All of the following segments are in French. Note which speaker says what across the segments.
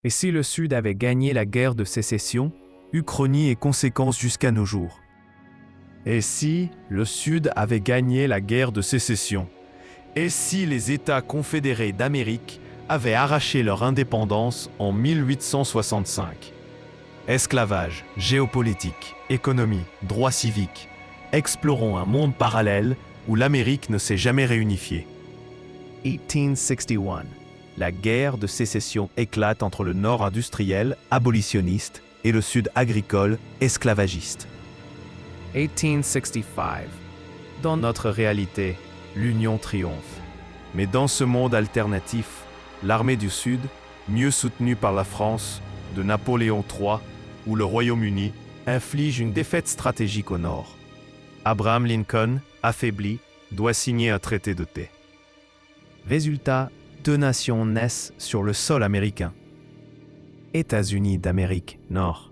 Speaker 1: Et si le Sud avait gagné la guerre de sécession, uchronie et conséquences jusqu'à nos jours. Et si le Sud avait gagné la guerre de sécession? Et si les États confédérés d'Amérique avaient arraché leur indépendance en 1865? Esclavage, géopolitique, économie, droits civiques. Explorons un monde parallèle où l'Amérique ne s'est jamais réunifiée. 1861. La guerre de sécession éclate entre le Nord industriel, abolitionniste, et le Sud agricole, esclavagiste. 1865. Dans notre réalité, l'Union triomphe. Mais dans ce monde alternatif, l'armée du Sud, mieux soutenue par la France, de Napoléon III, ou le Royaume-Uni, inflige une défaite stratégique au Nord. Abraham Lincoln, affaibli, doit signer un traité de paix. Résultat, deux nations naissent sur le sol américain. États-Unis d'Amérique Nord.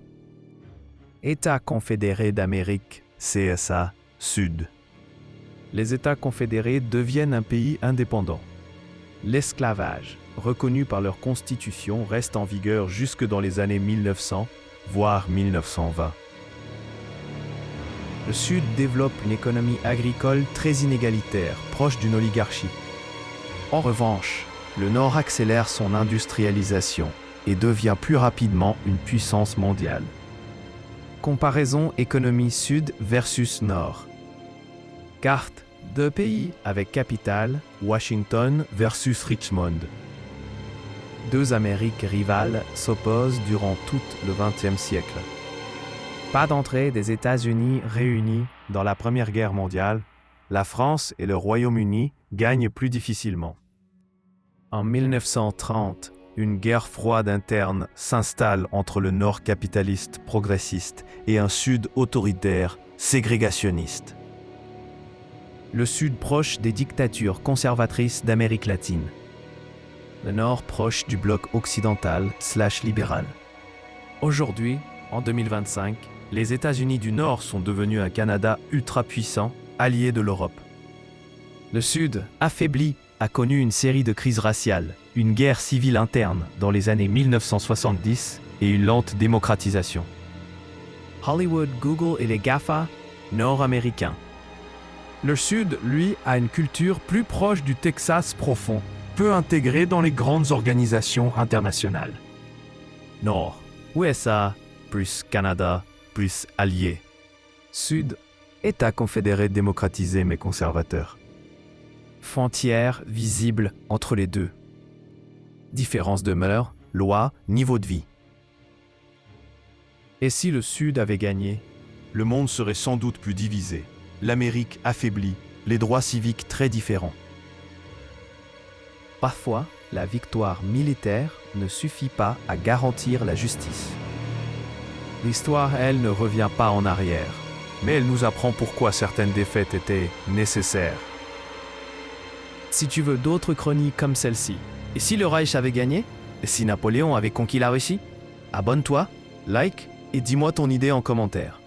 Speaker 1: États confédérés d'Amérique, CSA, Sud. Les États confédérés deviennent un pays indépendant. L'esclavage, reconnu par leur constitution, reste en vigueur jusque dans les années 1900, voire 1920. Le Sud développe une économie agricole très inégalitaire, proche d'une oligarchie. En revanche, le Nord accélère son industrialisation et devient plus rapidement une puissance mondiale. Comparaison économie Sud versus Nord. Carte, deux pays avec capitale, Washington versus Richmond. Deux Amériques rivales s'opposent durant tout le XXe siècle. Pas d'entrée des États-Unis réunis dans la Première Guerre mondiale, la France et le Royaume-Uni gagnent plus difficilement. En 1930, une guerre froide interne s'installe entre le Nord capitaliste progressiste et un Sud autoritaire ségrégationniste. Le Sud proche des dictatures conservatrices d'Amérique latine. Le Nord proche du bloc occidental/libéral. Aujourd'hui, en 2025, les États-Unis du Nord sont devenus un Canada ultra-puissant, allié de l'Europe. Le Sud, affaibli, a connu une série de crises raciales, une guerre civile interne dans les années 1970 et une lente démocratisation. Hollywood, Google et les GAFA, nord-américains. Le Sud, lui, a une culture plus proche du Texas profond, peu intégrée dans les grandes organisations internationales. Nord, USA, plus Canada, plus alliés. Sud, État confédéré démocratisé mais conservateur. Frontières visibles entre les deux. Différence de mœurs, lois, niveau de vie. Et si le Sud avait gagné? Le monde serait sans doute plus divisé, l'Amérique affaiblie, les droits civiques très différents. Parfois, la victoire militaire ne suffit pas à garantir la justice. L'histoire, elle, ne revient pas en arrière, mais elle nous apprend pourquoi certaines défaites étaient nécessaires. Si tu veux d'autres chroniques comme celle-ci, et si le Reich avait gagné? Et si Napoléon avait conquis la Russie? Abonne-toi, like et dis-moi ton idée en commentaire.